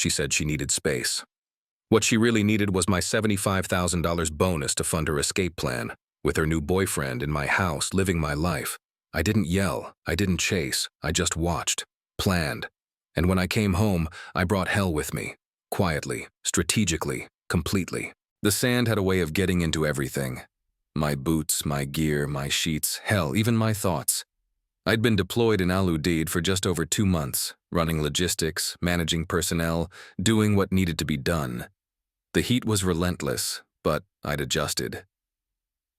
She said she needed space. What she really needed was my $75,000 bonus to fund her escape plan, with her new boyfriend in my house living my life. I didn't yell, I didn't chase, I just watched, planned. And when I came home, I brought hell with me, quietly, strategically, completely. The sand had a way of getting into everything. My boots, my gear, my sheets, hell, even my thoughts. I'd been deployed in Al Udeid for just over 2 months, running logistics, managing personnel, doing what needed to be done. The heat was relentless, but I'd adjusted.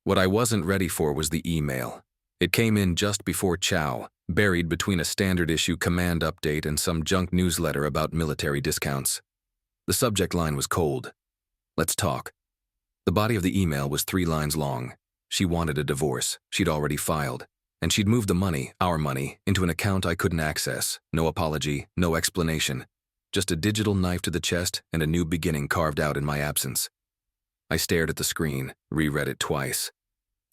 What I wasn't ready for was the email. It came in just before chow, buried between a standard issue command update and some junk newsletter about military discounts. The subject line was cold. Let's talk. The body of the email was 3 lines long. She wanted a divorce. She'd already filed. And she'd moved the money, our money, into an account I couldn't access. No apology, no explanation. Just a digital knife to the chest and a new beginning carved out in my absence. I stared at the screen, reread it twice.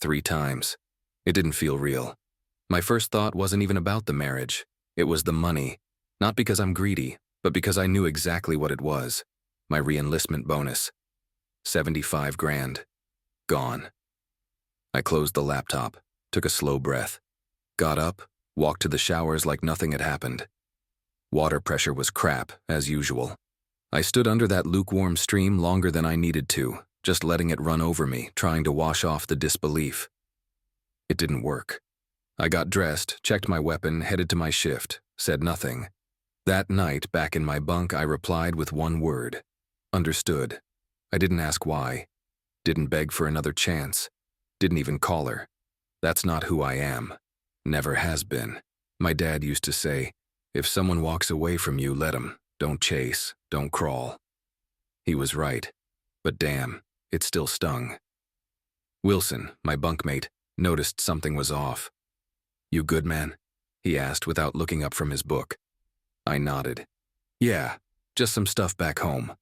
3 times. It didn't feel real. My first thought wasn't even about the marriage. It was the money. Not because I'm greedy, but because I knew exactly what it was. My re-enlistment bonus. 75 grand. Gone. I closed the laptop, took a slow breath, got up, walked to the showers like nothing had happened. Water pressure was crap, as usual. I stood under that lukewarm stream longer than I needed to, just letting it run over me, trying to wash off the disbelief. It didn't work. I got dressed, checked my weapon, headed to my shift, said nothing. That night, back in my bunk, I replied with 1 word. Understood. I didn't ask why. Didn't beg for another chance. Didn't even call her. That's not who I am. Never has been. My dad used to say, if someone walks away from you, let 'em. Don't chase. Don't crawl. He was right. But damn, it still stung. Wilson, my bunkmate, noticed something was off. You good, man? He asked without looking up from his book. I nodded. Yeah, just some stuff back home.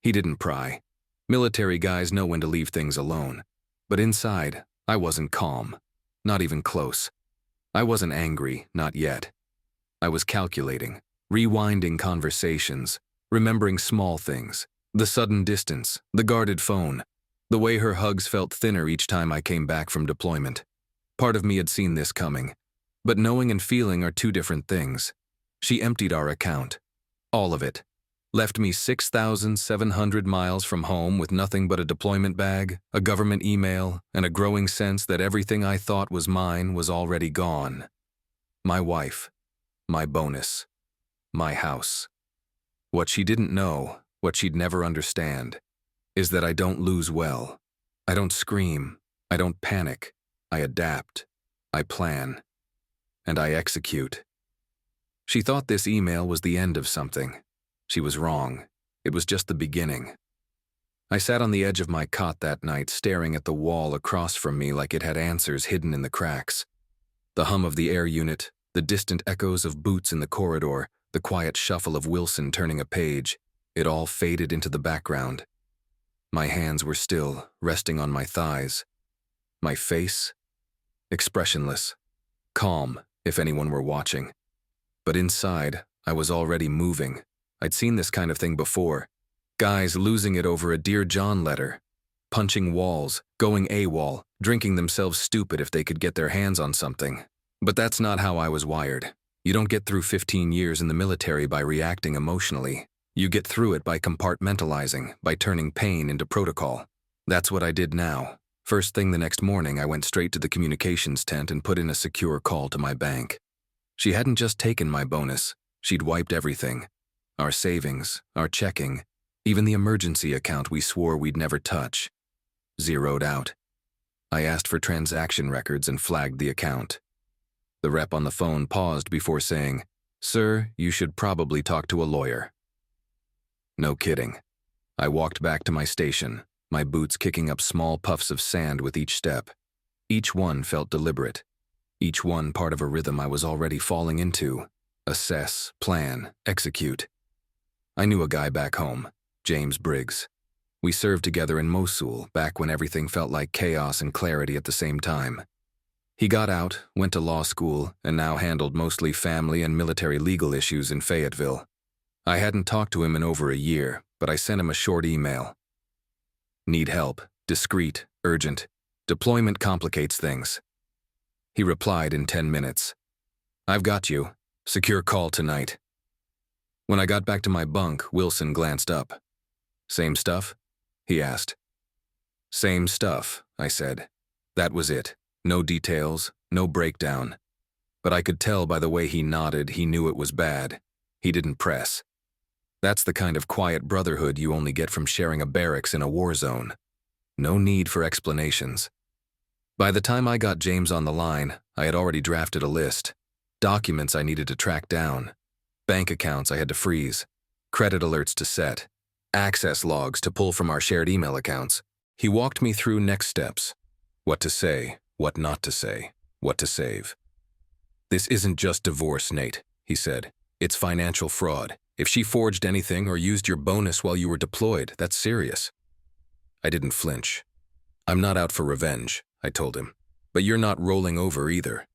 He didn't pry. Military guys know when to leave things alone. But inside, I wasn't calm. Not even close. I wasn't angry, not yet. I was calculating, rewinding conversations, remembering small things, the sudden distance, the guarded phone, the way her hugs felt thinner each time I came back from deployment. Part of me had seen this coming, but knowing and feeling are 2 different things. She emptied our account. All of it. Left me 6,700 miles from home with nothing but a deployment bag, a government email, and a growing sense that everything I thought was mine was already gone. My wife. My bonus. My house. What she didn't know, what she'd never understand, is that I don't lose well. I don't scream. I don't panic. I adapt. I plan. And I execute. She thought this email was the end of something. She was wrong. It was just the beginning. I sat on the edge of my cot that night, staring at the wall across from me like it had answers hidden in the cracks. The hum of the air unit, the distant echoes of boots in the corridor, the quiet shuffle of Wilson turning a page, it all faded into the background. My hands were still, resting on my thighs. My face? Expressionless. Calm, if anyone were watching. But inside, I was already moving. I'd seen this kind of thing before. Guys losing it over a Dear John letter. Punching walls, going AWOL, drinking themselves stupid if they could get their hands on something. But that's not how I was wired. You don't get through 15 years in the military by reacting emotionally. You get through it by compartmentalizing, by turning pain into protocol. That's what I did now. First thing the next morning, I went straight to the communications tent and put in a secure call to my bank. She hadn't just taken my bonus. She'd wiped everything. Our savings, our checking, even the emergency account we swore we'd never touch. Zeroed out. I asked for transaction records and flagged the account. The rep on the phone paused before saying, "Sir, you should probably talk to a lawyer." No kidding. I walked back to my station, my boots kicking up small puffs of sand with each step. Each one felt deliberate. Each one part of a rhythm I was already falling into. Assess, plan, execute. I knew a guy back home, James Briggs. We served together in Mosul, back when everything felt like chaos and clarity at the same time. He got out, went to law school, and now handled mostly family and military legal issues in Fayetteville. I hadn't talked to him in over a year, but I sent him a short email. Need help, discreet, urgent. Deployment complicates things. He replied in 10 minutes. I've got you. Secure call tonight. When I got back to my bunk, Wilson glanced up. Same stuff? He asked. Same stuff, I said. That was it. No details, no breakdown. But I could tell by the way he nodded he knew it was bad. He didn't press. That's the kind of quiet brotherhood you only get from sharing a barracks in a war zone. No need for explanations. By the time I got James on the line, I had already drafted a list. Documents I needed to track down. Bank accounts I had to freeze. Credit alerts to set. Access logs to pull from our shared email accounts. He walked me through next steps. What to say, what not to say, what to save. This isn't just divorce, Nate, he said. It's financial fraud. If she forged anything or used your bonus while you were deployed, that's serious. I didn't flinch. I'm not out for revenge, I told him. But you're not rolling over either.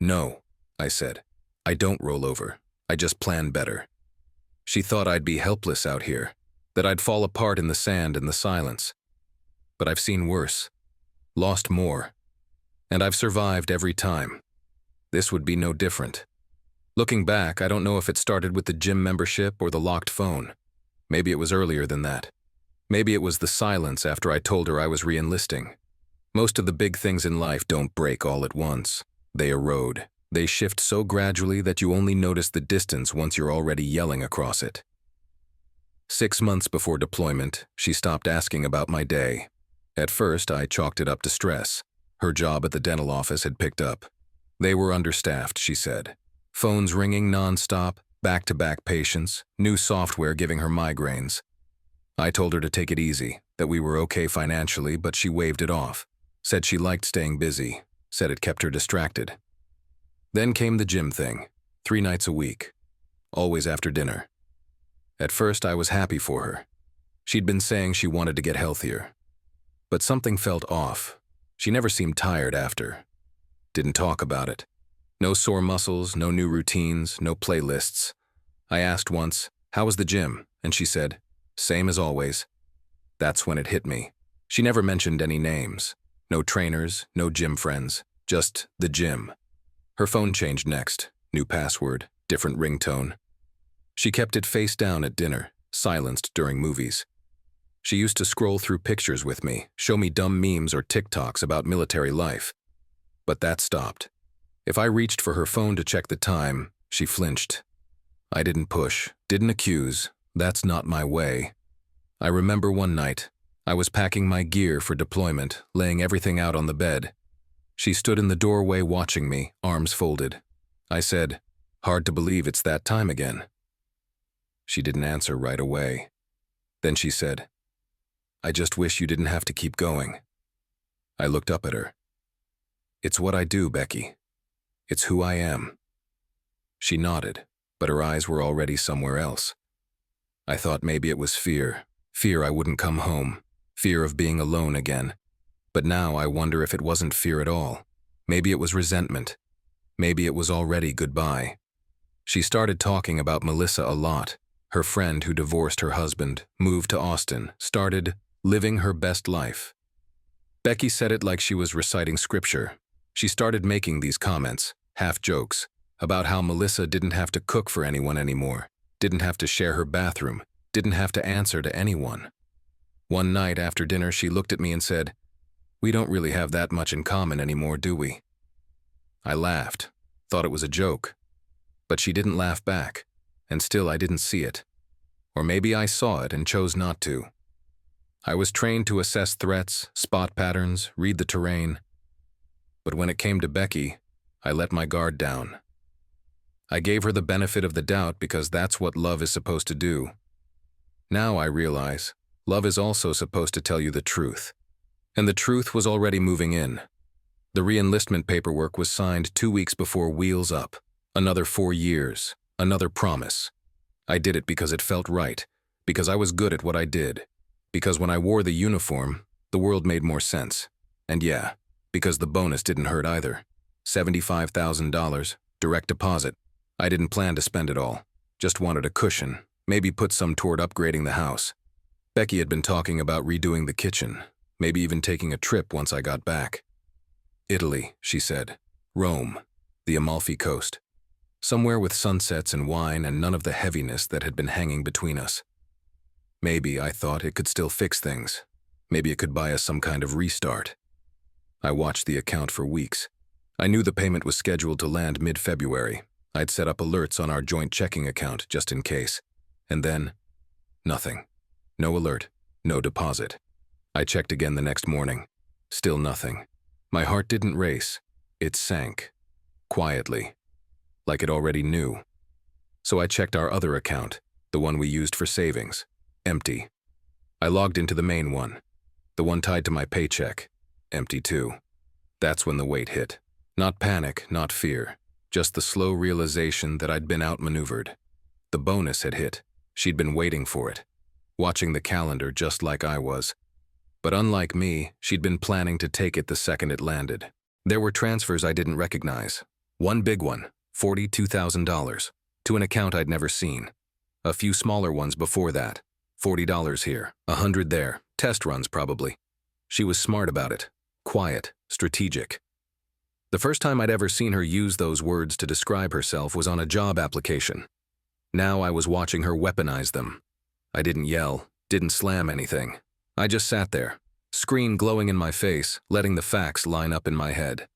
No, I said. I don't roll over. I just plan better. She thought I'd be helpless out here, that I'd fall apart in the sand and the silence. But I've seen worse. Lost more. And I've survived every time. This would be no different. Looking back, I don't know if it started with the gym membership or the locked phone. Maybe it was earlier than that. Maybe it was the silence after I told her I was re-enlisting. Most of the big things in life don't break all at once. They erode. They shift so gradually that you only notice the distance once you're already yelling across it. 6 months before deployment, she stopped asking about my day. At first, I chalked it up to stress. Her job at the dental office had picked up. They were understaffed, she said. Phones ringing nonstop, back-to-back patients, new software giving her migraines. I told her to take it easy, that we were okay financially, but she waved it off. Said she liked staying busy, said it kept her distracted. Then came the gym thing, 3 nights a week, always after dinner. At first, I was happy for her. She'd been saying she wanted to get healthier. But something felt off. She never seemed tired after. Didn't talk about it. No sore muscles, no new routines, no playlists. I asked once, "How was the gym?" And she said, "Same as always." That's when it hit me. She never mentioned any names. No trainers, no gym friends, just the gym. Her phone changed next. New password, different ringtone. She kept it face down at dinner, silenced during movies. She used to scroll through pictures with me, show me dumb memes or TikToks about military life. But that stopped. If I reached for her phone to check the time, she flinched. I didn't push, didn't accuse. That's not my way. I remember one night, I was packing my gear for deployment, laying everything out on the bed. She stood in the doorway watching me, arms folded. I said, "Hard to believe it's that time again." She didn't answer right away. Then she said, "I just wish you didn't have to keep going." I looked up at her. "It's what I do, Becky. It's who I am." She nodded, but her eyes were already somewhere else. I thought maybe it was fear. Fear I wouldn't come home. Fear of being alone again. But now I wonder if it wasn't fear at all. Maybe it was resentment. Maybe it was already goodbye. She started talking about Melissa a lot. Her friend who divorced her husband, moved to Austin, started living her best life. Becky said it like she was reciting scripture. She started making these comments, half jokes, about how Melissa didn't have to cook for anyone anymore, didn't have to share her bathroom, didn't have to answer to anyone. One night after dinner, she looked at me and said, "We don't really have that much in common anymore, do we?" I laughed, thought it was a joke. But she didn't laugh back, and still I didn't see it. Or maybe I saw it and chose not to. I was trained to assess threats, spot patterns, read the terrain. But when it came to Becky, I let my guard down. I gave her the benefit of the doubt because that's what love is supposed to do. Now I realize, love is also supposed to tell you the truth. And the truth was already moving in. The re-enlistment paperwork was signed 2 weeks before Wheels Up. Another 4 years, another promise. I did it because it felt right, because I was good at what I did, because when I wore the uniform, the world made more sense. And yeah, because the bonus didn't hurt either. $75,000, direct deposit. I didn't plan to spend it all, Just wanted a cushion, maybe put some toward upgrading the house. Becky had been talking about redoing the kitchen, maybe even taking a trip once I got back. Italy, she said. Rome, the Amalfi Coast. Somewhere with sunsets and wine and none of the heaviness that had been hanging between us. Maybe, I thought, it could still fix things. Maybe it could buy us some kind of restart. I watched the account for weeks. I knew the payment was scheduled to land mid-February. I'd set up alerts on our joint checking account just in case. And then, nothing. No alert, no deposit. I checked again the next morning. Still nothing. My heart didn't race. It sank. Quietly. Like it already knew. So I checked our other account, the one we used for savings. Empty. I logged into the main one. The one tied to my paycheck. Empty too. That's when the weight hit. Not panic, not fear. Just the slow realization that I'd been outmaneuvered. The bonus had hit. She'd been waiting for it. Watching the calendar just like I was. But unlike me, she'd been planning to take it the second it landed. There were transfers I didn't recognize. One big one, $42,000, to an account I'd never seen. A few smaller ones before that, $40 here, $100 there, test runs probably. She was smart about it, quiet, strategic. The first time I'd ever seen her use those words to describe herself was on a job application. Now I was watching her weaponize them. I didn't yell, didn't slam anything. I just sat there, screen glowing in my face, letting the facts line up in my head.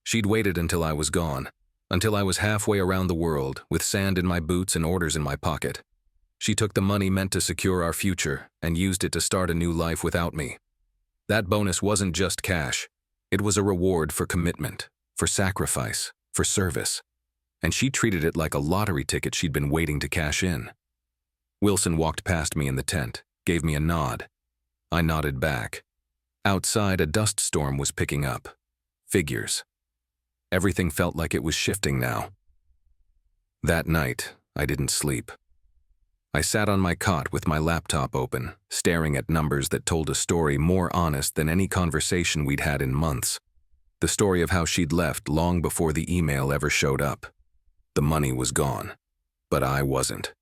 She'd waited until I was gone, until I was halfway around the world, with sand in my boots and orders in my pocket. She took the money meant to secure our future and used it to start a new life without me. That bonus wasn't just cash. It was a reward for commitment, for sacrifice, for service. And she treated it like a lottery ticket she'd been waiting to cash in. Wilson walked past me in the tent, gave me a nod. I nodded back. Outside, a dust storm was picking up. Figures. Everything felt like it was shifting now. That night, I didn't sleep. I sat on my cot with my laptop open, staring at numbers that told a story more honest than any conversation we'd had in months. The story of how she'd left long before the email ever showed up. The money was gone. But I wasn't.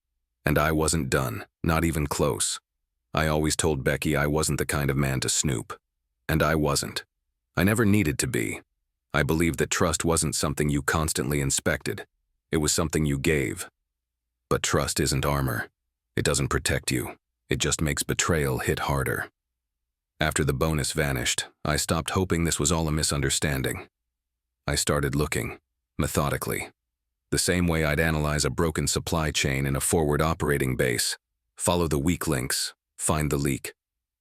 And I wasn't done, not even close. I always told Becky I wasn't the kind of man to snoop. And I wasn't. I never needed to be. I believed that trust wasn't something you constantly inspected. It was something you gave. But trust isn't armor. It doesn't protect you. It just makes betrayal hit harder. After the bonus vanished, I stopped hoping this was all a misunderstanding. I started looking, methodically. The same way I'd analyze a broken supply chain in a forward operating base. Follow the weak links, find the leak.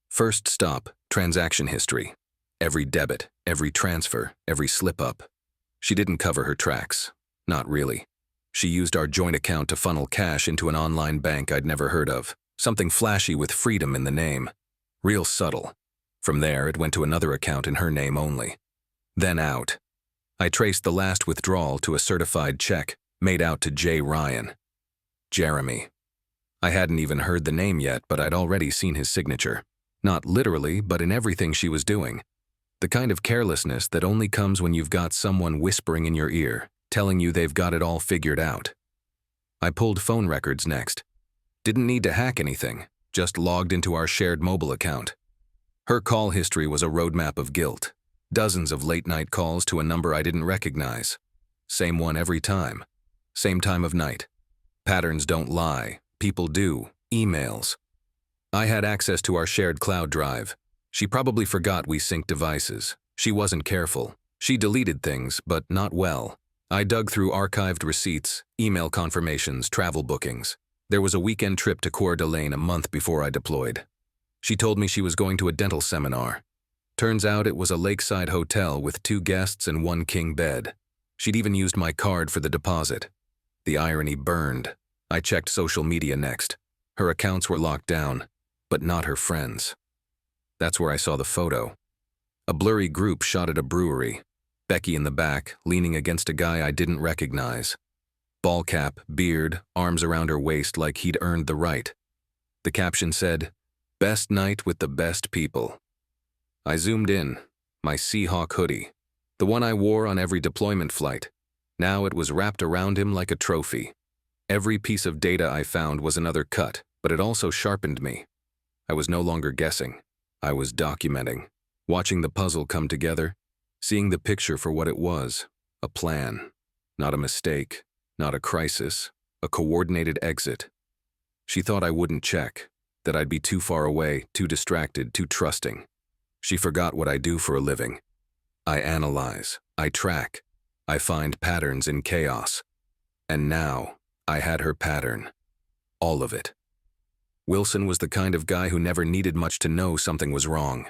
First stop, transaction history. Every debit, every transfer, every slip-up. She didn't cover her tracks. Not really. She used our joint account to funnel cash into an online bank I'd never heard of. Something flashy with freedom in the name. Real subtle. From there, it went to another account in her name only. Then out. I traced the last withdrawal to a certified check made out to J. Ryan. Jeremy. I hadn't even heard the name yet, but I'd already seen his signature. Not literally, but in everything she was doing. The kind of carelessness that only comes when you've got someone whispering in your ear, telling you they've got it all figured out. I pulled phone records next. Didn't need to hack anything, just logged into our shared mobile account. Her call history was a roadmap of guilt. Dozens of late-night calls to a number I didn't recognize. Same one every time. Same time of night. Patterns don't lie. People do. Emails. I had access to our shared cloud drive. She probably forgot we synced devices. She wasn't careful. She deleted things, but not well. I dug through archived receipts, email confirmations, travel bookings. There was a weekend trip to Coeur d'Alene a month before I deployed. She told me she was going to a dental seminar. Turns out it was a lakeside hotel with 2 guests and 1 king bed. She'd even used my card for the deposit. The irony burned. I checked social media next. Her accounts were locked down, but not her friends. That's where I saw the photo. A blurry group shot at a brewery. Becky in the back, leaning against a guy I didn't recognize. Ball cap, beard, arms around her waist like he'd earned the right. The caption said, "Best night with the best people." I zoomed in, my Seahawk hoodie, the one I wore on every deployment flight. Now it was wrapped around him like a trophy. Every piece of data I found was another cut, but it also sharpened me. I was no longer guessing. I was documenting, watching the puzzle come together, seeing the picture for what it was, a plan. Not a mistake, not a crisis, a coordinated exit. She thought I wouldn't check, that I'd be too far away, too distracted, too trusting. She forgot what I do for a living. I analyze, I track, I find patterns in chaos. And now, I had her pattern. All of it. Wilson was the kind of guy who never needed much to know something was wrong.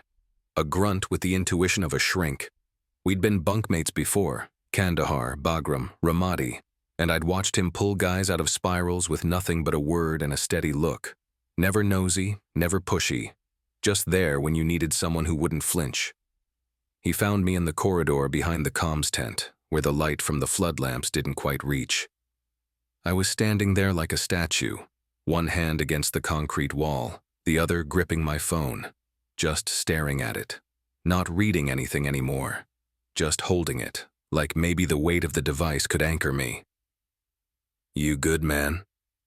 A grunt with the intuition of a shrink. We'd been bunkmates before, Kandahar, Bagram, Ramadi, and I'd watched him pull guys out of spirals with nothing but a word and a steady look. Never nosy, never pushy, just there when you needed someone who wouldn't flinch. He found me in the corridor behind the comms tent, where the light from the flood lamps didn't quite reach. I was standing there like a statue, one hand against the concrete wall, the other gripping my phone, just staring at it, not reading anything anymore, just holding it, like maybe the weight of the device could anchor me. "You good, man?"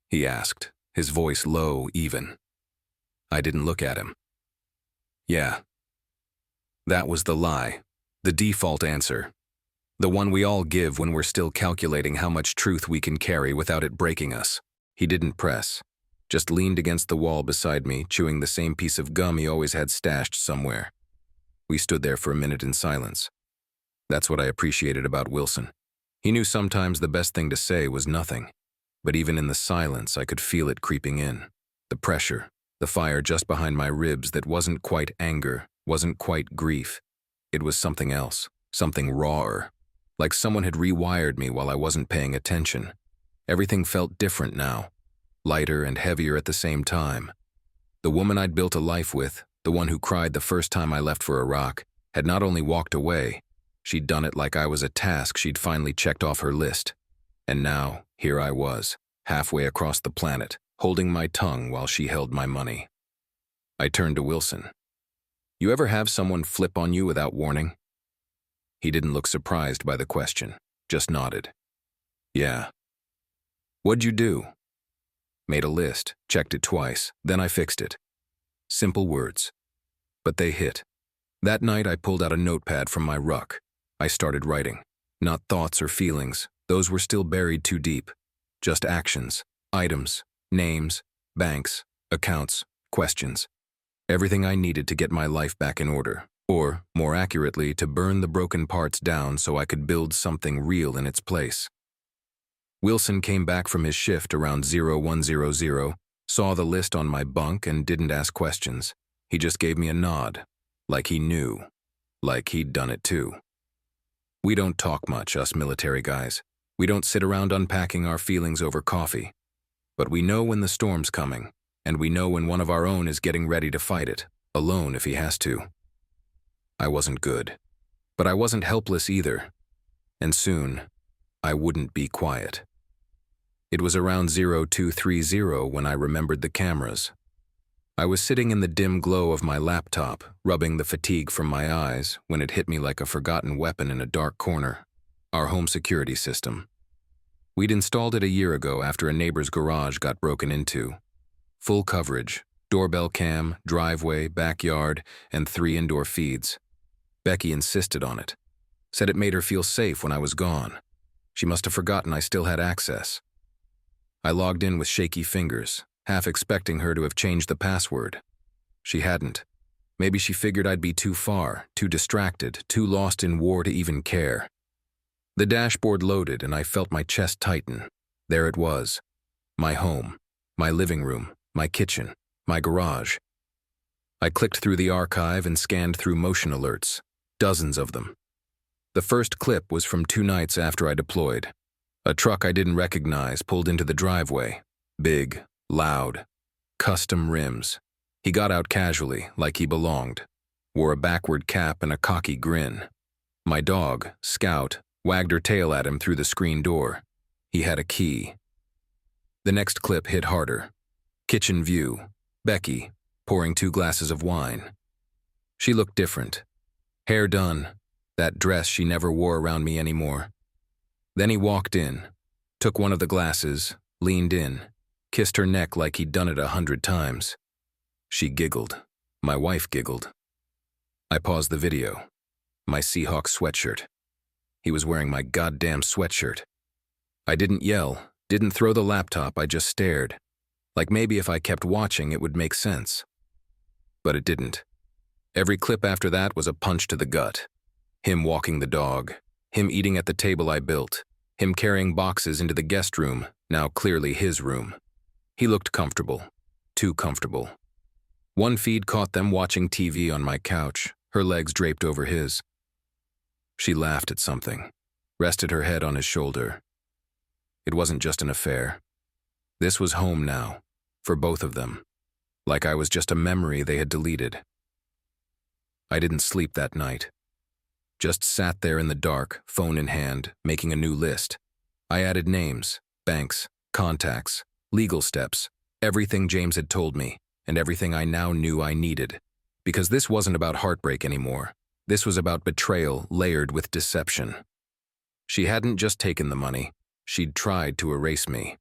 he asked, his voice low, even. I didn't look at him. Yeah. That was the lie, the default answer, the one we all give when we're still calculating how much truth we can carry without it breaking us. He didn't press, just leaned against the wall beside me, chewing the same piece of gum he always had stashed somewhere. We stood there for a minute in silence. That's what I appreciated about Wilson. He knew sometimes the best thing to say was nothing, but even in the silence I could feel it creeping in. The pressure, the fire just behind my ribs that wasn't quite anger, wasn't quite grief. It was something else, something rawer, like someone had rewired me while I wasn't paying attention. Everything felt different now, lighter and heavier at the same time. The woman I'd built a life with, the one who cried the first time I left for Iraq, had not only walked away, she'd done it like I was a task she'd finally checked off her list. And now, here I was, halfway across the planet, holding my tongue while she held my money. I turned to Wilson. "You ever have someone flip on you without warning?" He didn't look surprised by the question, just nodded. "Yeah." "What'd you do?" Made a list, checked it twice, then I fixed it. Simple words. But they hit. That night I pulled out a notepad from my ruck. I started writing. Not thoughts or feelings, those were still buried too deep. Just actions, items, names, banks, accounts, questions. Everything I needed to get my life back in order, or, more accurately, to burn the broken parts down so I could build something real in its place. Wilson came back from his shift around 0100, saw the list on my bunk and didn't ask questions. He just gave me a nod, like he knew, like he'd done it too. We don't talk much, us military guys. We don't sit around unpacking our feelings over coffee. But we know when the storm's coming, and we know when one of our own is getting ready to fight it, alone if he has to. I wasn't good, but I wasn't helpless either. And soon, I wouldn't be quiet. It was around 0230 when I remembered the cameras. I was sitting in the dim glow of my laptop, rubbing the fatigue from my eyes, when it hit me like a forgotten weapon in a dark corner. Our home security system. We'd installed it a year ago after a neighbor's garage got broken into. Full coverage, doorbell cam, driveway, backyard, and 3 indoor feeds. Becky insisted on it. Said it made her feel safe when I was gone. She must have forgotten I still had access. I logged in with shaky fingers, half expecting her to have changed the password. She hadn't. Maybe she figured I'd be too far, too distracted, too lost in war to even care. The dashboard loaded and I felt my chest tighten. There it was. My home, my living room, my kitchen, my garage. I clicked through the archive and scanned through motion alerts, dozens of them. The first clip was from 2 nights after I deployed. A truck I didn't recognize pulled into the driveway. Big, loud, custom rims. He got out casually, like he belonged. Wore a backward cap and a cocky grin. My dog, Scout, wagged her tail at him through the screen door. He had a key. The next clip hit harder. Kitchen view. Becky, pouring 2 glasses of wine. She looked different. Hair done. That dress she never wore around me anymore. Then he walked in, took one of the glasses, leaned in, kissed her neck like he'd done it 100 times. She giggled. My wife giggled. I paused the video. My Seahawks sweatshirt. He was wearing my goddamn sweatshirt. I didn't yell, didn't throw the laptop, I just stared. Like maybe if I kept watching it would make sense. But it didn't. Every clip after that was a punch to the gut. Him walking the dog. Him eating at the table I built. Him carrying boxes into the guest room, now clearly his room. He looked comfortable. Too comfortable. One feed caught them watching TV on my couch, her legs draped over his. She laughed at something, rested her head on his shoulder. It wasn't just an affair. This was home now, for both of them, like I was just a memory they had deleted. I didn't sleep that night. Just sat there in the dark, phone in hand, making a new list. I added names, banks, contacts, legal steps, everything James had told me, and everything I now knew I needed. Because this wasn't about heartbreak anymore. This was about betrayal layered with deception. She hadn't just taken the money, she'd tried to erase me.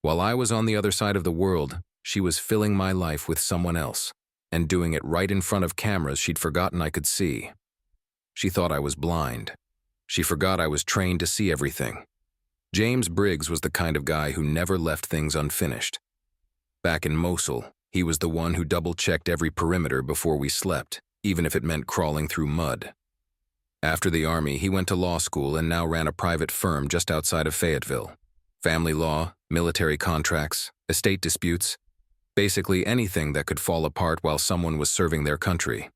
While I was on the other side of the world, she was filling my life with someone else, and doing it right in front of cameras she'd forgotten I could see. She thought I was blind. She forgot I was trained to see everything. James Briggs was the kind of guy who never left things unfinished. Back in Mosul, he was the one who double-checked every perimeter before we slept, even if it meant crawling through mud. After the army, he went to law school and now ran a private firm just outside of Fayetteville. Family law, military contracts, estate disputes, basically anything that could fall apart while someone was serving their country.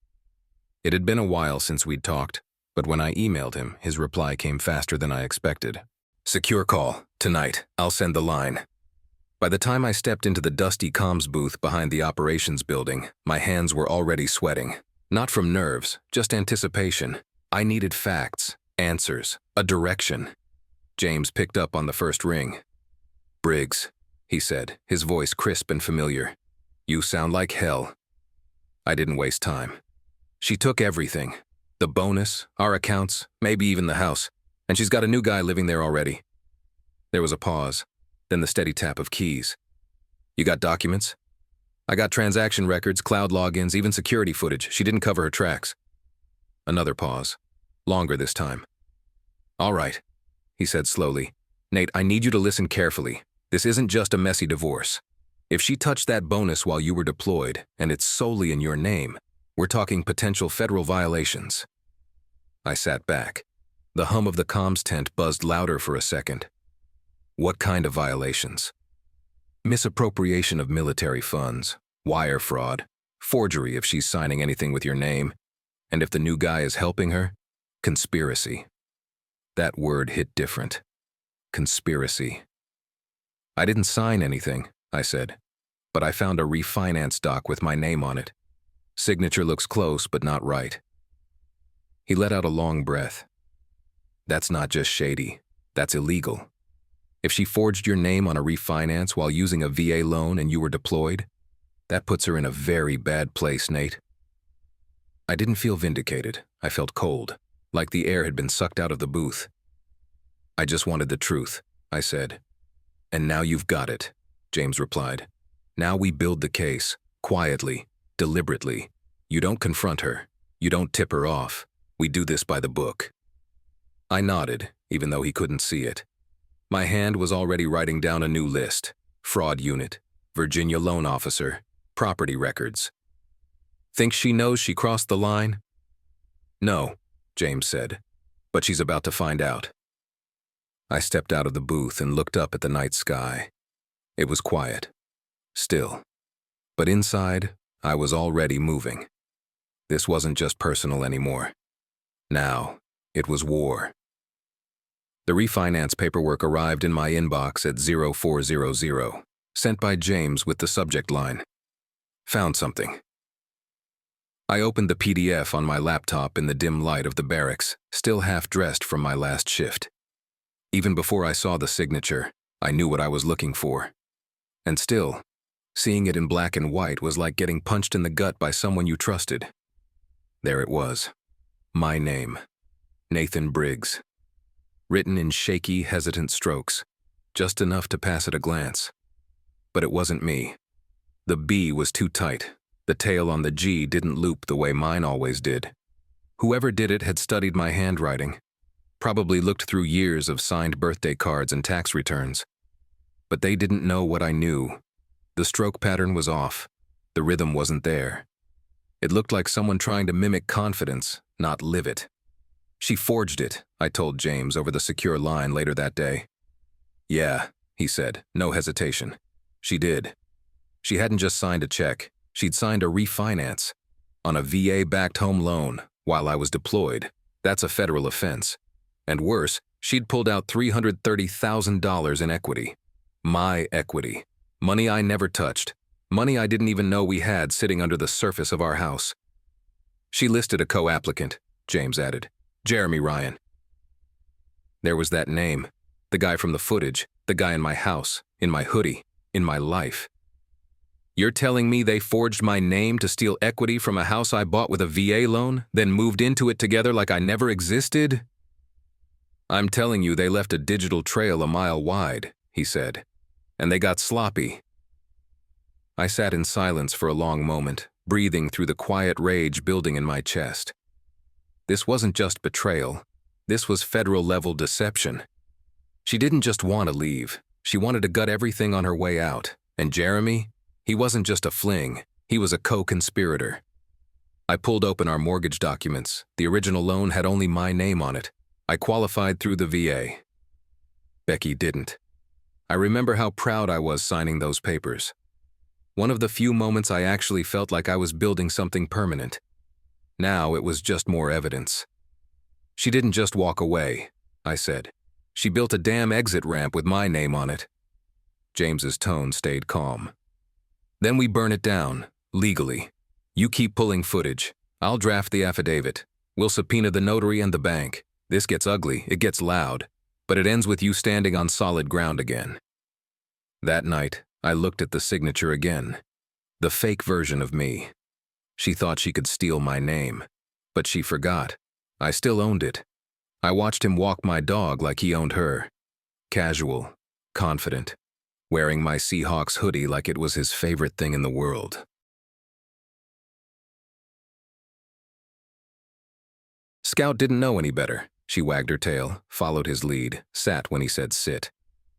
It had been a while since we'd talked, but when I emailed him, his reply came faster than I expected. Secure call, tonight, I'll send the line. By the time I stepped into the dusty comms booth behind the operations building, my hands were already sweating. Not from nerves, just anticipation. I needed facts, answers, a direction. James picked up on the first ring. Briggs, he said, his voice crisp and familiar. You sound like hell. I didn't waste time. She took everything. The bonus, our accounts, maybe even the house. And she's got a new guy living there already. There was a pause, then the steady tap of keys. You got documents? I got transaction records, cloud logins, even security footage. She didn't cover her tracks. Another pause. Longer this time. All right, he said slowly. Nate, I need you to listen carefully. This isn't just a messy divorce. If she touched that bonus while you were deployed, and it's solely in your name, we're talking potential federal violations. I sat back. The hum of the comms tent buzzed louder for a second. What kind of violations? Misappropriation of military funds, wire fraud, forgery if she's signing anything with your name, and if the new guy is helping her, conspiracy. That word hit different. Conspiracy. I didn't sign anything, I said, but I found a refinance doc with my name on it. Signature looks close, but not right. He let out a long breath. That's not just shady, that's illegal. If she forged your name on a refinance while using a VA loan and you were deployed, that puts her in a very bad place, Nate. I didn't feel vindicated. I felt cold, like the air had been sucked out of the booth. I just wanted the truth, I said. And now you've got it, James replied. Now we build the case, quietly, deliberately. You don't confront her. You don't tip her off. We do this by the book. I nodded, even though he couldn't see it. My hand was already writing down a new list. Fraud unit, Virginia loan officer, property records. Think she knows she crossed the line? No, James said, but she's about to find out. I stepped out of the booth and looked up at the night sky. It was quiet, still. But inside, I was already moving. This wasn't just personal anymore. Now, it was war. The refinance paperwork arrived in my inbox at 0400, sent by James with the subject line. Found something. I opened the PDF on my laptop in the dim light of the barracks, still half-dressed from my last shift. Even before I saw the signature, I knew what I was looking for. And still, seeing it in black and white was like getting punched in the gut by someone you trusted. There it was. My name. Nathan Briggs. Written in shaky, hesitant strokes. just enough to pass at a glance. But it wasn't me. The B was too tight. The tail on the G didn't loop the way mine always did. Whoever did it had studied my handwriting, probably looked through years of signed birthday cards and tax returns. But they didn't know what I knew. The stroke pattern was off. The rhythm wasn't there. It looked like someone trying to mimic confidence, not live it. She forged it, I told James over the secure line later that day. Yeah, he said, no hesitation. She did. She hadn't just signed a check. She'd signed a refinance on a VA-backed home loan while I was deployed. That's a federal offense. And worse, she'd pulled out $330,000 in equity. My equity. Money I never touched. Money I didn't even know we had sitting under the surface of our house. She listed a co-applicant, James added. Jeremy Ryan. There was that name. The guy from the footage. The guy in my house. In my hoodie. In my life. You're telling me they forged my name to steal equity from a house I bought with a VA loan, then moved into it together like I never existed? I'm telling you they left a digital trail a mile wide, he said, and they got sloppy. I sat in silence for a long moment, breathing through the quiet rage building in my chest. This wasn't just betrayal. This was federal-level deception. She didn't just want to leave. She wanted to gut everything on her way out. And Jeremy? He wasn't just a fling, he was a co-conspirator. I pulled open our mortgage documents. The original loan had only my name on it. I qualified through the VA. Becky didn't. I remember how proud I was signing those papers. One of the few moments I actually felt like I was building something permanent. Now it was just more evidence. She didn't just walk away, I said. She built a damn exit ramp with my name on it. James's tone stayed calm. Then we burn it down, legally. You keep pulling footage. I'll draft the affidavit. We'll subpoena the notary and the bank. This gets ugly, it gets loud, but it ends with you standing on solid ground again. That night, I looked at the signature again. The fake version of me. She thought she could steal my name, but she forgot. I still owned it. I watched him walk my dog like he owned her. Casual, confident. Wearing my Seahawks hoodie like it was his favorite thing in the world. Scout didn't know any better. She wagged her tail, followed his lead, sat when he said sit.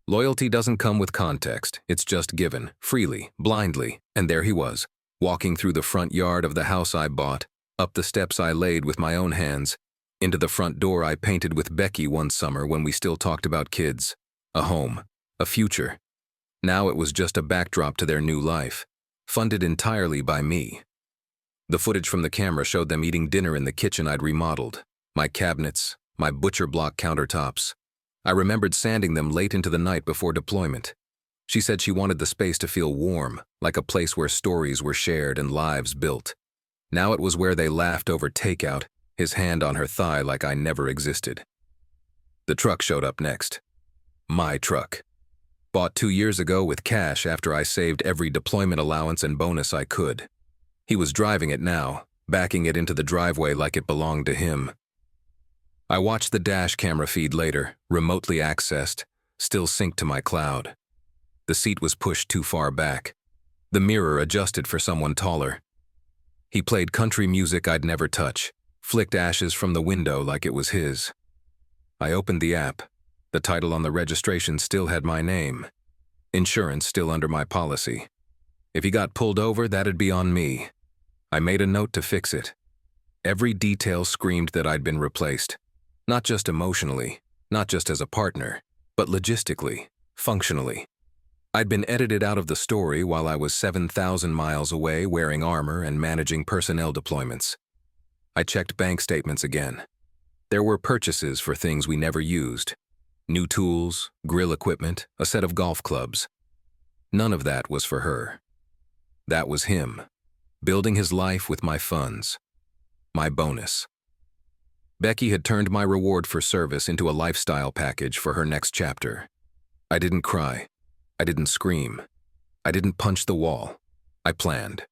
Loyalty doesn't come with context. It's just given, freely, blindly. And there he was, walking through the front yard of the house I bought, up the steps I laid with my own hands, into the front door I painted with Becky one summer when we still talked about kids, a home, a future. Now it was just a backdrop to their new life, funded entirely by me. The footage from the camera showed them eating dinner in the kitchen I'd remodeled, my cabinets, my butcher block countertops. I remembered sanding them late into the night before deployment. She said she wanted the space to feel warm, like a place where stories were shared and lives built. Now it was where they laughed over takeout, his hand on her thigh like I never existed. The truck showed up next. My truck. Bought 2 years ago with cash after I saved every deployment allowance and bonus I could. He was driving it now, backing it into the driveway like it belonged to him. I watched the dash camera feed later, remotely accessed, still synced to my cloud. The seat was pushed too far back. The mirror adjusted for someone taller. He played country music I'd never touch, flicked ashes from the window like it was his. I opened the app. The title on the registration still had my name. Insurance still under my policy. If he got pulled over, that'd be on me. I made a note to fix it. Every detail screamed that I'd been replaced. Not just emotionally, not just as a partner, but logistically, functionally. I'd been edited out of the story while I was 7,000 miles away wearing armor and managing personnel deployments. I checked bank statements again. There were purchases for things we never used. New tools, grill equipment, a set of golf clubs. None of that was for her. That was him, building his life with my funds. My bonus. Becky had turned my reward for service into a lifestyle package for her next chapter. I didn't cry. I didn't scream. I didn't punch the wall. I planned.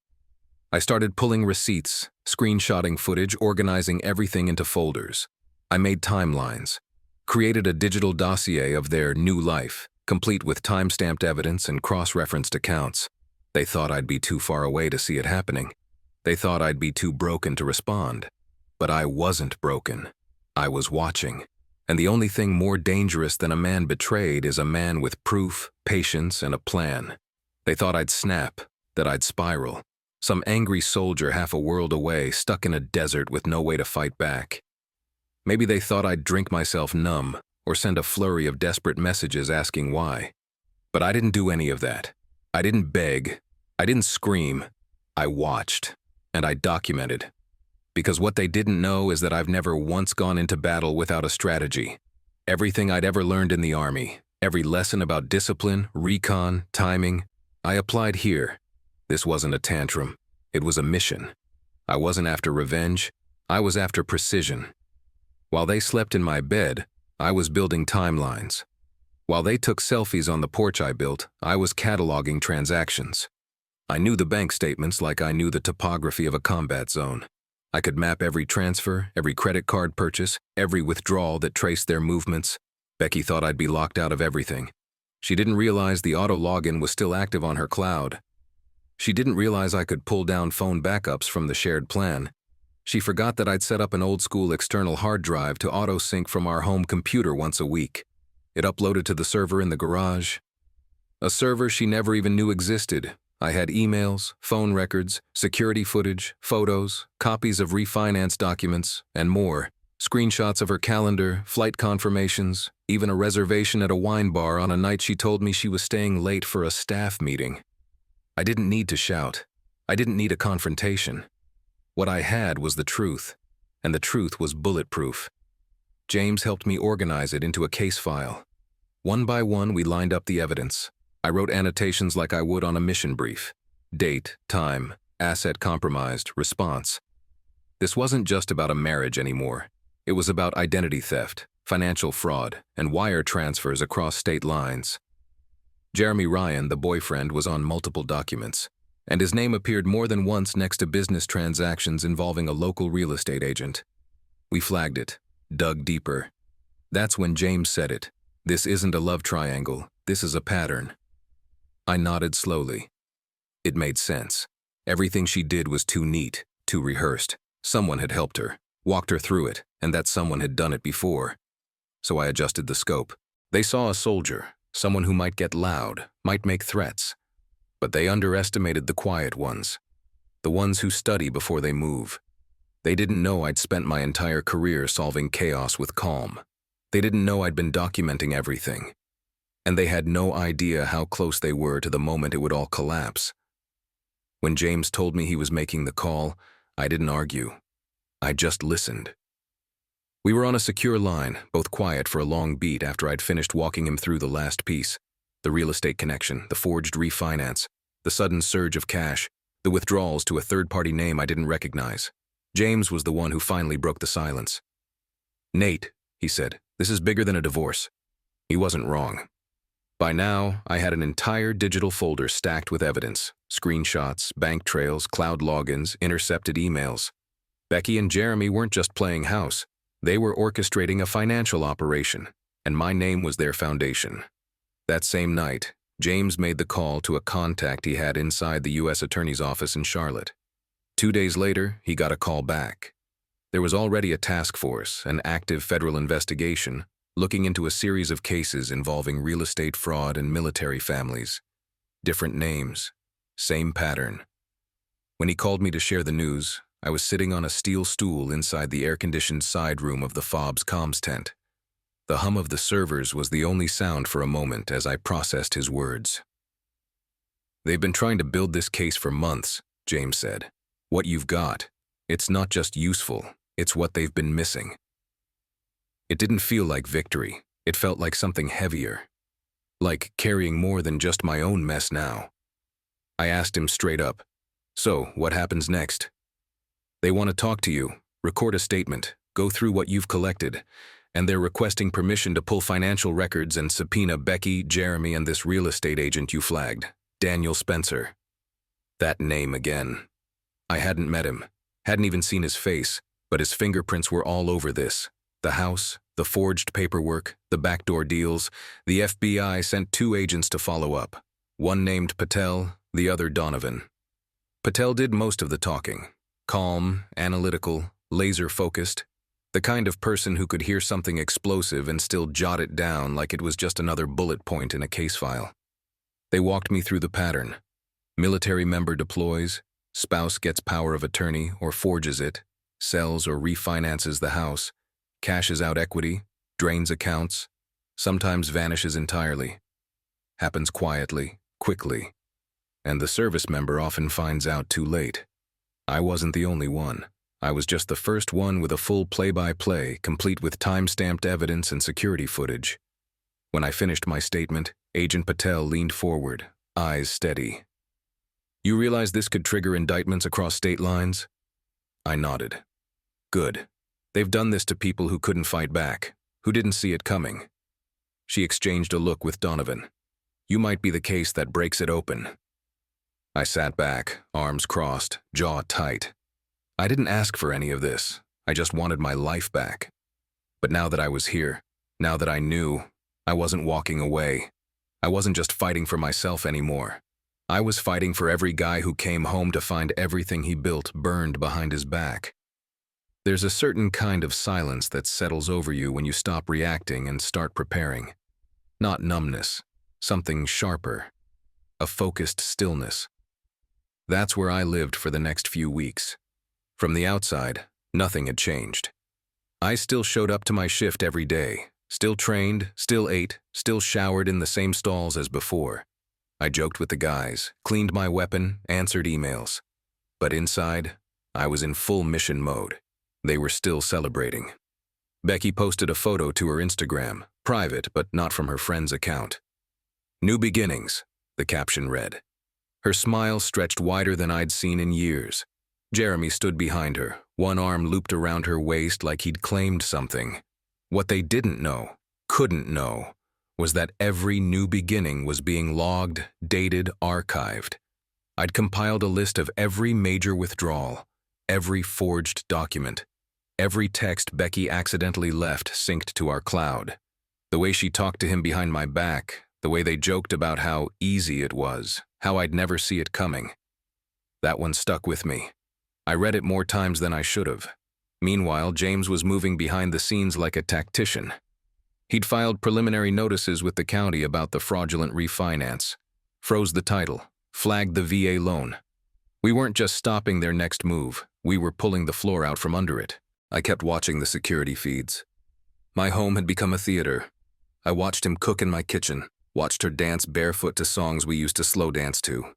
I started pulling receipts, screenshotting footage, organizing everything into folders. I made timelines, created a digital dossier of their new life, complete with time-stamped evidence and cross-referenced accounts. They thought I'd be too far away to see it happening. They thought I'd be too broken to respond. But I wasn't broken. I was watching. And the only thing more dangerous than a man betrayed is a man with proof, patience, and a plan. They thought I'd snap, that I'd spiral. Some angry soldier half a world away, stuck in a desert with no way to fight back. Maybe they thought I'd drink myself numb, or send a flurry of desperate messages asking why. But I didn't do any of that. I didn't beg. I didn't scream. I watched, and I documented. Because what they didn't know is that I've never once gone into battle without a strategy. Everything I'd ever learned in the Army, every lesson about discipline, recon, timing, I applied here. This wasn't a tantrum. It was a mission. I wasn't after revenge. I was after precision. While they slept in my bed, I was building timelines. While they took selfies on the porch I built, I was cataloging transactions. I knew the bank statements like I knew the topography of a combat zone. I could map every transfer, every credit card purchase, every withdrawal that traced their movements. Becky thought I'd be locked out of everything. She didn't realize the auto login was still active on her cloud. She didn't realize I could pull down phone backups from the shared plan. She forgot that I'd set up an old-school external hard drive to auto-sync from our home computer once a week. It uploaded to the server in the garage. A server she never even knew existed. I had emails, phone records, security footage, photos, copies of refinance documents, and more. Screenshots of her calendar, flight confirmations, even a reservation at a wine bar on a night she told me she was staying late for a staff meeting. I didn't need to shout. I didn't need a confrontation. What I had was the truth, and the truth was bulletproof. James helped me organize it into a case file. One by one, we lined up the evidence. I wrote annotations like I would on a mission brief. Date, time, asset compromised, response. This wasn't just about a marriage anymore. It was about identity theft, financial fraud, and wire transfers across state lines. Jeremy Ryan, the boyfriend, was on multiple documents, and his name appeared more than once next to business transactions involving a local real estate agent. We flagged it, dug deeper. That's when James said it. This isn't a love triangle, this is a pattern. I nodded slowly. It made sense. Everything she did was too neat, too rehearsed. Someone had helped her, walked her through it, and that someone had done it before. So I adjusted the scope. They saw a soldier, someone who might get loud, might make threats. But they underestimated the quiet ones, the ones who study before they move. They didn't know I'd spent my entire career solving chaos with calm. They didn't know I'd been documenting everything. And they had no idea how close they were to the moment it would all collapse. When James told me he was making the call, I didn't argue. I just listened. We were on a secure line, both quiet for a long beat after I'd finished walking him through the last piece. The real estate connection, the forged refinance, the sudden surge of cash, the withdrawals to a third-party name I didn't recognize. James was the one who finally broke the silence. "Nate," he said, "this is bigger than a divorce." He wasn't wrong. By now, I had an entire digital folder stacked with evidence, screenshots, bank trails, cloud logins, intercepted emails. Becky and Jeremy weren't just playing house. They were orchestrating a financial operation, and my name was their foundation. That same night, James made the call to a contact he had inside the U.S. Attorney's office in Charlotte. 2 days later, he got a call back. There was already a task force, an active federal investigation, looking into a series of cases involving real estate fraud and military families. Different names, same pattern. When he called me to share the news, I was sitting on a steel stool inside the air-conditioned side room of the FOB's comms tent. The hum of the servers was the only sound for a moment as I processed his words. "They've been trying to build this case for months," James said. "What you've got, it's not just useful, it's what they've been missing." It didn't feel like victory. It felt like something heavier. Like carrying more than just my own mess now. I asked him straight up, "So, what happens next?" "They want to talk to you, record a statement, go through what you've collected, and they're requesting permission to pull financial records and subpoena Becky, Jeremy, and this real estate agent you flagged, Daniel Spencer." That name again. I hadn't met him, hadn't even seen his face, but his fingerprints were all over this. The house, The forged paperwork, the backdoor deals, the FBI sent 2 agents to follow up. One named Patel, the other Donovan. Patel did most of the talking. Calm, analytical, laser-focused. The kind of person who could hear something explosive and still jot it down like it was just another bullet point in a case file. They walked me through the pattern. Military member deploys, spouse gets power of attorney or forges it, sells or refinances the house, cashes out equity, drains accounts, sometimes vanishes entirely. Happens quietly, quickly, and the service member often finds out too late. I wasn't the only one. I was just the first one with a full play-by-play, complete with time-stamped evidence and security footage. When I finished my statement, Agent Patel leaned forward, eyes steady. "You realize this could trigger indictments across state lines?" I nodded. "Good. They've done this to people who couldn't fight back, who didn't see it coming." She exchanged a look with Donovan. "You might be the case that breaks it open." I sat back, arms crossed, jaw tight. I didn't ask for any of this. I just wanted my life back. But now that I was here, now that I knew, I wasn't walking away. I wasn't just fighting for myself anymore. I was fighting for every guy who came home to find everything he built burned behind his back. There's a certain kind of silence that settles over you when you stop reacting and start preparing. Not numbness, something sharper. A focused stillness. That's where I lived for the next few weeks. From the outside, nothing had changed. I still showed up to my shift every day, still trained, still ate, still showered in the same stalls as before. I joked with the guys, cleaned my weapon, answered emails. But inside, I was in full mission mode. They were still celebrating. Becky posted a photo to her Instagram, private but not from her friend's account. "New beginnings," the caption read. Her smile stretched wider than I'd seen in years. Jeremy stood behind her, one arm looped around her waist like he'd claimed something. What they didn't know, couldn't know, was that every new beginning was being logged, dated, archived. I'd compiled a list of every major withdrawal, every forged document, every text Becky accidentally left synced to our cloud. The way she talked to him behind my back, the way they joked about how easy it was, how I'd never see it coming. That one stuck with me. I read it more times than I should have. Meanwhile, James was moving behind the scenes like a tactician. He'd filed preliminary notices with the county about the fraudulent refinance, froze the title, flagged the VA loan. We weren't just stopping their next move, we were pulling the floor out from under it. I kept watching the security feeds. My home had become a theater. I watched him cook in my kitchen, watched her dance barefoot to songs we used to slow dance to.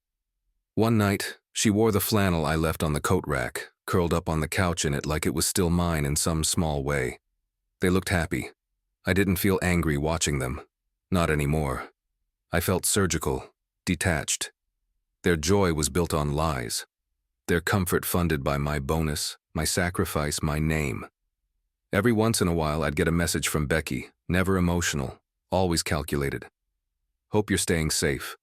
One night, she wore the flannel I left on the coat rack, curled up on the couch in it like it was still mine in some small way. They looked happy. I didn't feel angry watching them. Not anymore. I felt surgical, detached. Their joy was built on lies. Their comfort funded by my bonus, my sacrifice, my name. Every once in a while I'd get a message from Becky, never emotional, always calculated. "Hope you're staying safe.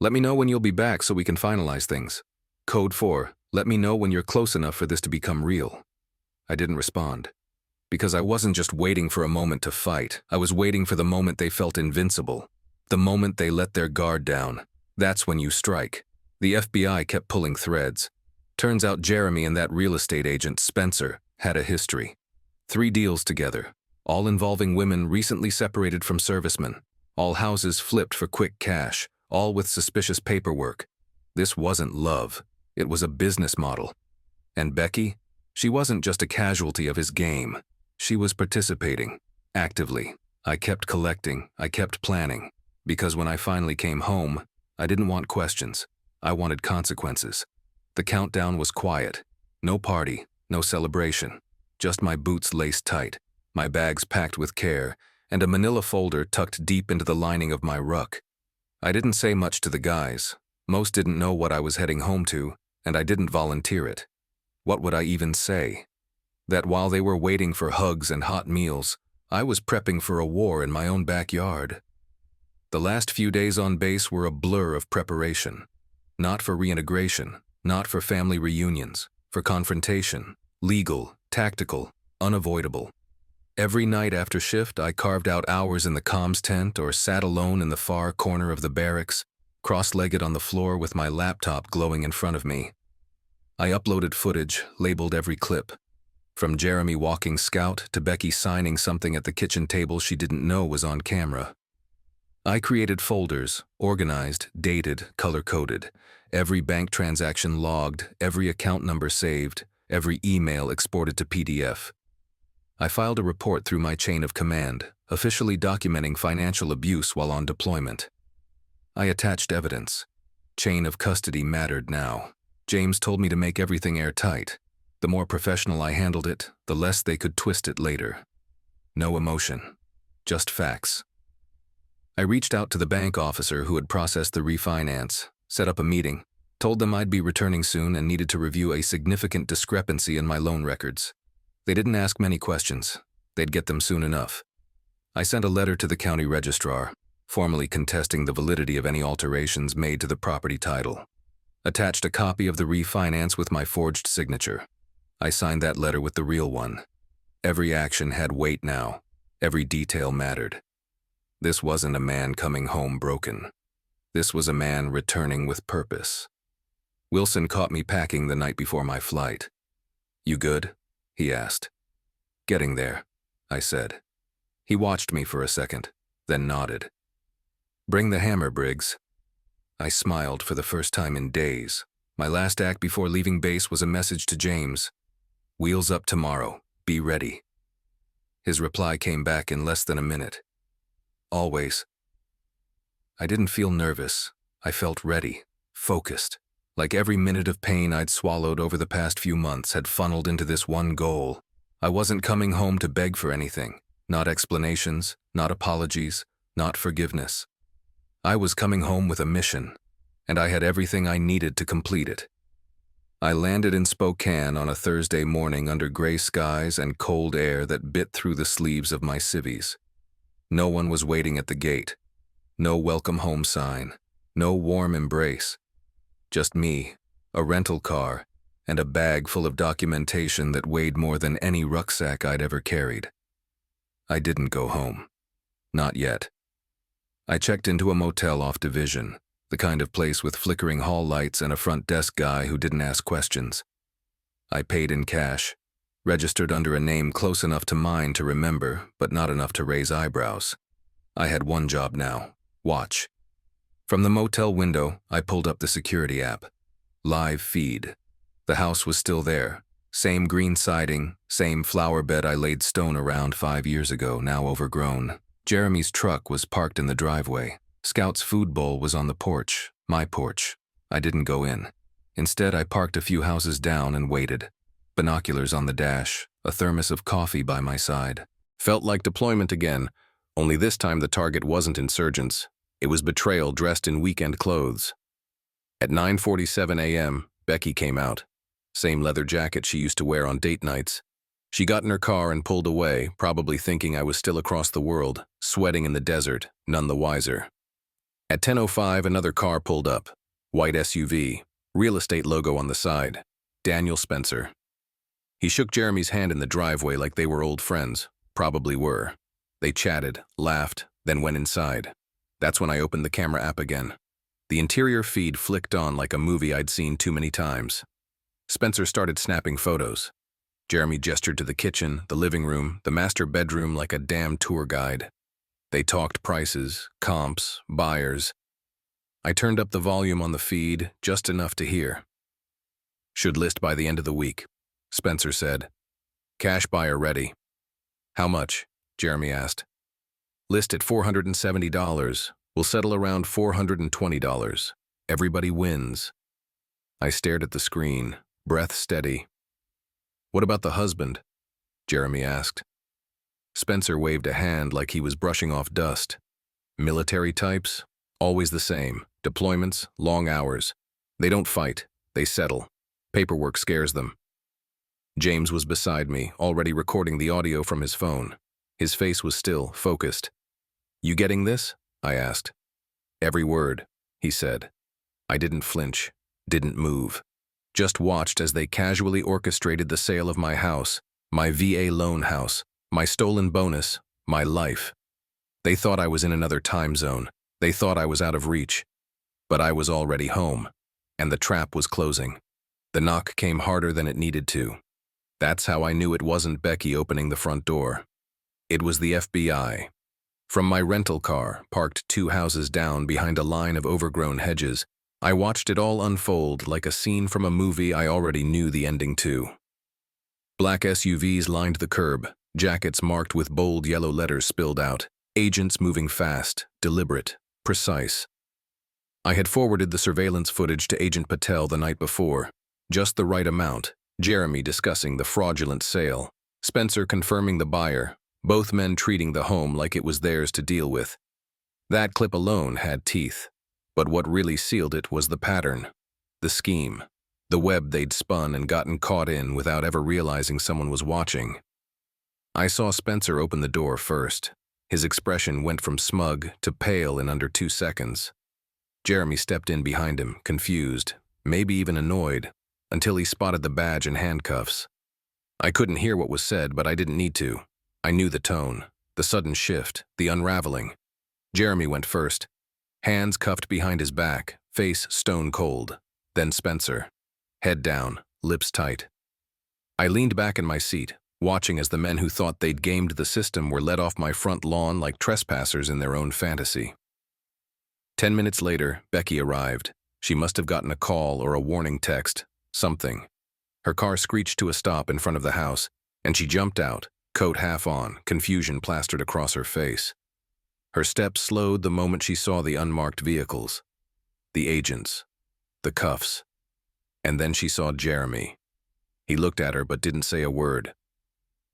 Let me know when you'll be back so we can finalize things. Code 4, let me know when you're close enough for this to become real." I didn't respond. Because I wasn't just waiting for a moment to fight. I was waiting for the moment they felt invincible. The moment they let their guard down. That's when you strike. The FBI kept pulling threads. Turns out Jeremy and that real estate agent, Spencer, had a history. 3 deals together, all involving women recently separated from servicemen. All houses flipped for quick cash, all with suspicious paperwork. This wasn't love. It was a business model. And Becky? She wasn't just a casualty of his game. She was participating, actively. I kept collecting, I kept planning. Because when I finally came home, I didn't want questions. I wanted consequences. The countdown was quiet. No party, no celebration. Just my boots laced tight, my bags packed with care, and a manila folder tucked deep into the lining of my ruck. I didn't say much to the guys. Most didn't know what I was heading home to, and I didn't volunteer it. What would I even say? That while they were waiting for hugs and hot meals, I was prepping for a war in my own backyard. The last few days on base were a blur of preparation. Not for reintegration, not for family reunions, for confrontation, legal, tactical, unavoidable. Every night after shift, I carved out hours in the comms tent or sat alone in the far corner of the barracks, cross-legged on the floor with my laptop glowing in front of me. I uploaded footage, labeled every clip. From Jeremy walking scout to Becky signing something at the kitchen table she didn't know was on camera. I created folders, organized, dated, color-coded, every bank transaction logged, every account number saved, every email exported to PDF. I filed a report through my chain of command, officially documenting financial abuse while on deployment. I attached evidence. Chain of custody mattered now. James told me to make everything airtight. The more professional I handled it, the less they could twist it later. No emotion, just facts. I reached out to the bank officer who had processed the refinance, set up a meeting, told them I'd be returning soon and needed to review a significant discrepancy in my loan records. They didn't ask many questions. They'd get them soon enough. I sent a letter to the county registrar, formally contesting the validity of any alterations made to the property title. Attached a copy of the refinance with my forged signature. I signed that letter with the real one. Every action had weight now. Every detail mattered. This wasn't a man coming home broken. This was a man returning with purpose. Wilson caught me packing the night before my flight. "You good?" he asked. "Getting there," I said. He watched me for a second, then nodded. "Bring the hammer, Briggs." I smiled for the first time in days. My last act before leaving base was a message to James. "Wheels up tomorrow. Be ready." His reply came back in less than a minute. "Always." I didn't feel nervous. I felt ready, focused. Like every minute of pain I'd swallowed over the past few months had funneled into this one goal. I wasn't coming home to beg for anything. Not explanations, not apologies, not forgiveness. I was coming home with a mission, and I had everything I needed to complete it. I landed in Spokane on a Thursday morning under gray skies and cold air that bit through the sleeves of my civvies. No one was waiting at the gate. No welcome home sign. No warm embrace. Just me, a rental car, and a bag full of documentation that weighed more than any rucksack I'd ever carried. I didn't go home. Not yet. I checked into a motel off Division, the kind of place with flickering hall lights and a front desk guy who didn't ask questions. I paid in cash, registered under a name close enough to mine to remember, but not enough to raise eyebrows. I had one job now: watch. From the motel window, I pulled up the security app. Live feed. The house was still there. Same green siding, same flower bed I laid stone around 5 years ago, now overgrown. Jeremy's truck was parked in the driveway. Scout's food bowl was on the porch, my porch. I didn't go in. Instead, I parked a few houses down and waited. Binoculars on the dash, a thermos of coffee by my side. Felt like deployment again, only this time the target wasn't insurgents. It was betrayal dressed in weekend clothes. At 9:47 a.m., Becky came out. Same leather jacket she used to wear on date nights. She got in her car and pulled away, probably thinking I was still across the world, sweating in the desert, none the wiser. At 10:05, another car pulled up. White SUV, real estate logo on the side. Daniel Spencer. He shook Jeremy's hand in the driveway like they were old friends. Probably were. They chatted, laughed, then went inside. That's when I opened the camera app again. The interior feed flicked on like a movie I'd seen too many times. Spencer started snapping photos. Jeremy gestured to the kitchen, the living room, the master bedroom like a damn tour guide. They talked prices, comps, buyers. I turned up the volume on the feed, just enough to hear. "Should list by the end of the week," Spencer said. "Cash buyer ready." "How much?" Jeremy asked. "List at $470. We'll settle around $420. Everybody wins." I stared at the screen, breath steady. "What about the husband?" Jeremy asked. Spencer waved a hand like he was brushing off dust. "Military types? Always the same. Deployments, long hours. They don't fight, they settle. Paperwork scares them." James was beside me, already recording the audio from his phone. His face was still, focused. "You getting this?" I asked. "Every word," he said. I didn't flinch, didn't move. Just watched as they casually orchestrated the sale of my house, my VA loan house, My stolen bonus, my life. They thought I was in another time zone. They thought I was out of reach. But I was already home, and the trap was closing. The knock came harder than it needed to. That's how I knew it wasn't Becky opening the front door. It was the FBI. From my rental car, parked 2 houses down behind a line of overgrown hedges, I watched it all unfold like a scene from a movie I already knew the ending to. Black SUVs lined the curb, jackets marked with bold yellow letters spilled out, agents moving fast, deliberate, precise. I had forwarded the surveillance footage to Agent Patel the night before, just the right amount, Jeremy discussing the fraudulent sale, Spencer confirming the buyer, both men treating the home like it was theirs to deal with. That clip alone had teeth, but what really sealed it was the pattern, the scheme, the web they'd spun and gotten caught in without ever realizing someone was watching. I saw Spencer open the door first. His expression went from smug to pale in under 2 seconds. Jeremy stepped in behind him, confused, maybe even annoyed, until he spotted the badge and handcuffs. I couldn't hear what was said, but I didn't need to. I knew the tone, the sudden shift, the unraveling. Jeremy went first, hands cuffed behind his back, face stone cold. Then Spencer, head down, lips tight. I leaned back in my seat, watching as the men who thought they'd gamed the system were led off my front lawn like trespassers in their own fantasy. 10 minutes later, Becky arrived. She must have gotten a call or a warning text, something. Her car screeched to a stop in front of the house, and she jumped out, coat half on, confusion plastered across her face. Her steps slowed the moment she saw the unmarked vehicles, the agents, the cuffs, and then she saw Jeremy. He looked at her but didn't say a word.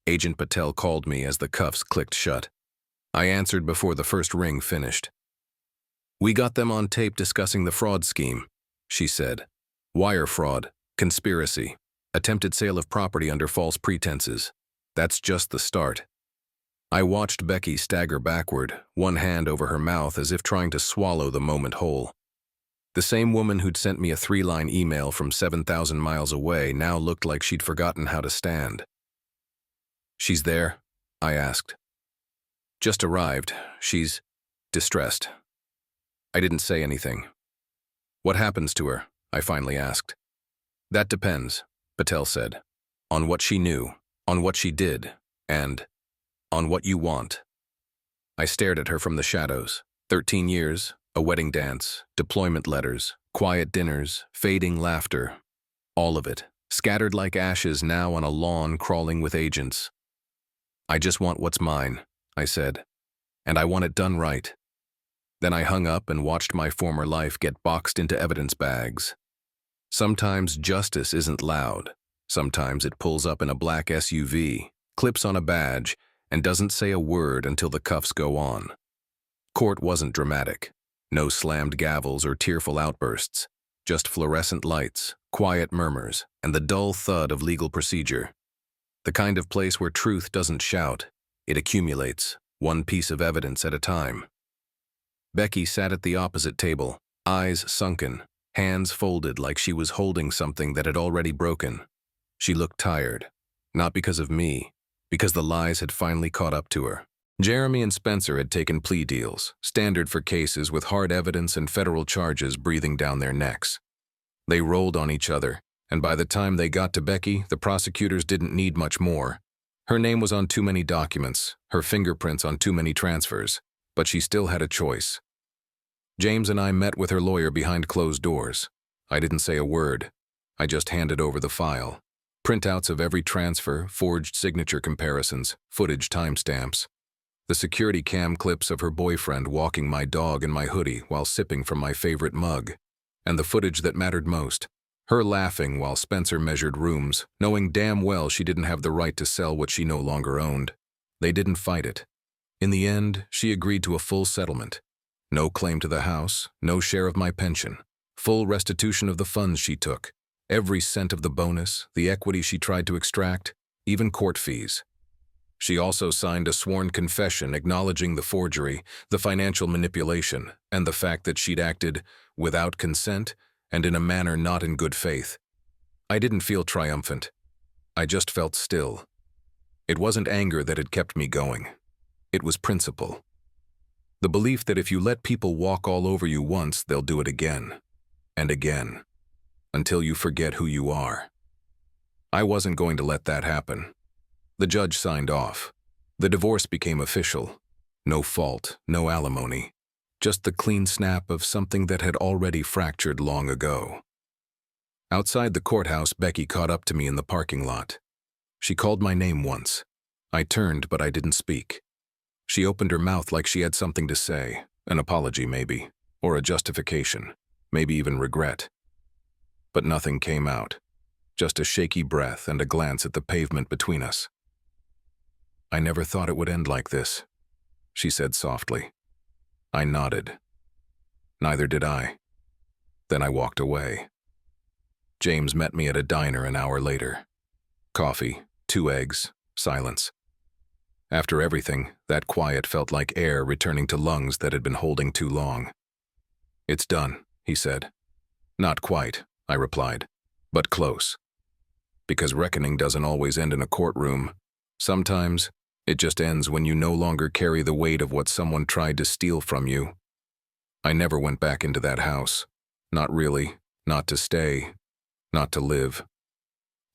Agent Patel called me as the cuffs clicked shut. I answered before the first ring finished. "We got them on tape discussing the fraud scheme," she said. "Wire fraud, conspiracy, attempted sale of property under false pretenses. That's just the start." I watched Becky stagger backward, one hand over her mouth as if trying to swallow the moment whole. The same woman who'd sent me a 3-line email from 7,000 miles away now looked like she'd forgotten how to stand. "She's there?" I asked. "Just arrived. She's distressed." I didn't say anything. "What happens to her?" I finally asked. "That depends," Patel said. "On what she knew, on what she did, and on what you want." I stared at her from the shadows. 13 years, a wedding dance, deployment letters, quiet dinners, fading laughter. All of it, scattered like ashes now on a lawn crawling with agents. "I just want what's mine," I said. "And I want it done right." Then I hung up and watched my former life get boxed into evidence bags. Sometimes justice isn't loud. Sometimes it pulls up in a black SUV, clips on a badge, and doesn't say a word until the cuffs go on. Court wasn't dramatic. No slammed gavels or tearful outbursts. Just fluorescent lights, quiet murmurs, and the dull thud of legal procedure. The kind of place where truth doesn't shout. It accumulates, one piece of evidence at a time. Becky sat at the opposite table, eyes sunken, hands folded like she was holding something that had already broken. She looked tired, not because of me, because the lies had finally caught up to her. Jeremy and Spencer had taken plea deals, standard for cases with hard evidence and federal charges breathing down their necks. They rolled on each other, and by the time they got to Becky, the prosecutors didn't need much more. Her name was on too many documents, her fingerprints on too many transfers, but she still had a choice. James and I met with her lawyer behind closed doors. I didn't say a word. I just handed over the file. Printouts of every transfer, forged signature comparisons, footage timestamps. The security cam clips of her boyfriend walking my dog in my hoodie while sipping from my favorite mug. And the footage that mattered most, her laughing while Spencer measured rooms, knowing damn well she didn't have the right to sell what she no longer owned. They didn't fight it. In the end, she agreed to a full settlement. No claim to the house, no share of my pension, full restitution of the funds she took, every cent of the bonus, the equity she tried to extract, even court fees. She also signed a sworn confession acknowledging the forgery, the financial manipulation, and the fact that she'd acted without consent and in a manner not in good faith. I didn't feel triumphant. I just felt still. It wasn't anger that had kept me going. It was principle. The belief that if you let people walk all over you once, they'll do it again and again, until you forget who you are. I wasn't going to let that happen. The judge signed off. The divorce became official. No fault, no alimony, just the clean snap of something that had already fractured long ago. Outside the courthouse, Becky caught up to me in the parking lot. She called my name once. I turned, but I didn't speak. She opened her mouth like she had something to say, an apology maybe, or a justification, maybe even regret. But nothing came out, just a shaky breath and a glance at the pavement between us. "I never thought it would end like this," she said softly. I nodded. Neither did I. Then I walked away. James met me at a diner an hour later. Coffee, 2 eggs, silence. After everything, that quiet felt like air returning to lungs that had been holding too long. "It's done," he said. "Not quite," I replied, "but close." Because reckoning doesn't always end in a courtroom. Sometimes, it just ends when you no longer carry the weight of what someone tried to steal from you. I never went back into that house. Not really, not to stay, not to live.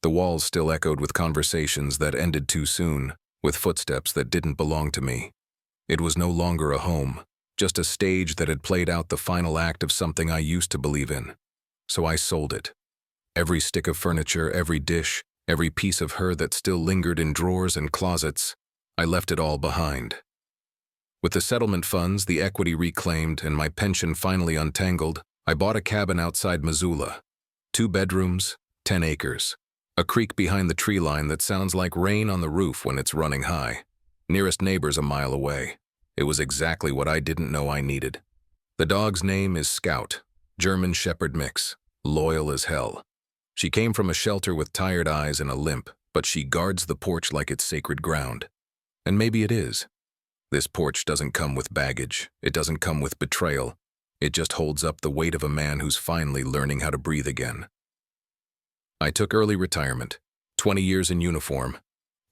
The walls still echoed with conversations that ended too soon, with footsteps that didn't belong to me. It was no longer a home, just a stage that had played out the final act of something I used to believe in. So I sold it. Every stick of furniture, every dish, every piece of her that still lingered in drawers and closets, I left it all behind. With the settlement funds, the equity reclaimed, and my pension finally untangled, I bought a cabin outside Missoula. 2 bedrooms, 10 acres. A creek behind the tree line that sounds like rain on the roof when it's running high. Nearest neighbors a mile away. It was exactly what I didn't know I needed. The dog's name is Scout, German Shepherd mix, loyal as hell. She came from a shelter with tired eyes and a limp, but she guards the porch like it's sacred ground. And maybe it is. This porch doesn't come with baggage. It doesn't come with betrayal. It just holds up the weight of a man who's finally learning how to breathe again. I took early retirement, 20 years in uniform.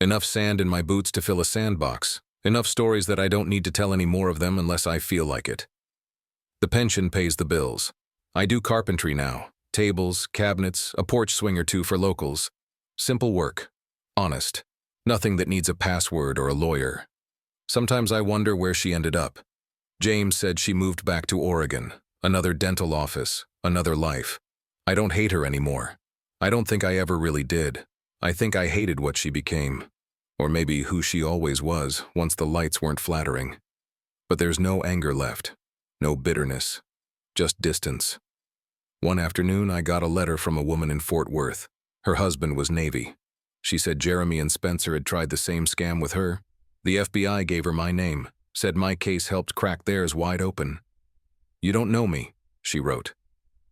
Enough sand in my boots to fill a sandbox. Enough stories that I don't need to tell any more of them unless I feel like it. The pension pays the bills. I do carpentry now. Tables, cabinets, a porch swing or 2 for locals. Simple work. Honest. Nothing that needs a password or a lawyer. Sometimes I wonder where she ended up. James said she moved back to Oregon. Another dental office. Another life. I don't hate her anymore. I don't think I ever really did. I think I hated what she became. Or maybe who she always was once the lights weren't flattering. But there's no anger left. No bitterness. Just distance. One afternoon, I got a letter from a woman in Fort Worth. Her husband was Navy. She said Jeremy and Spencer had tried the same scam with her. The FBI gave her my name, said my case helped crack theirs wide open. "You don't know me," she wrote,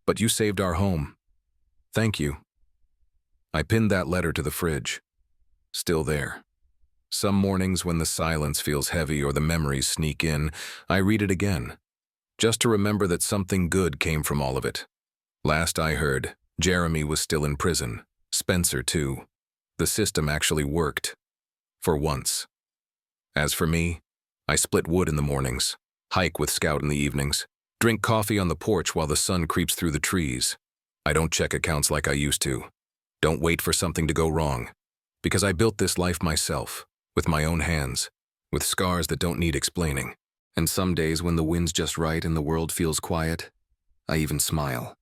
"but you saved our home. Thank you." I pinned that letter to the fridge. Still there. Some mornings when the silence feels heavy or the memories sneak in, I read it again, just to remember that something good came from all of it. Last I heard, Jeremy was still in prison. Spencer, too. The system actually worked. For once. As for me, I split wood in the mornings, hike with Scout in the evenings, drink coffee on the porch while the sun creeps through the trees. I don't check accounts like I used to. Don't wait for something to go wrong. Because I built this life myself, with my own hands, with scars that don't need explaining. And some days when the wind's just right and the world feels quiet, I even smile.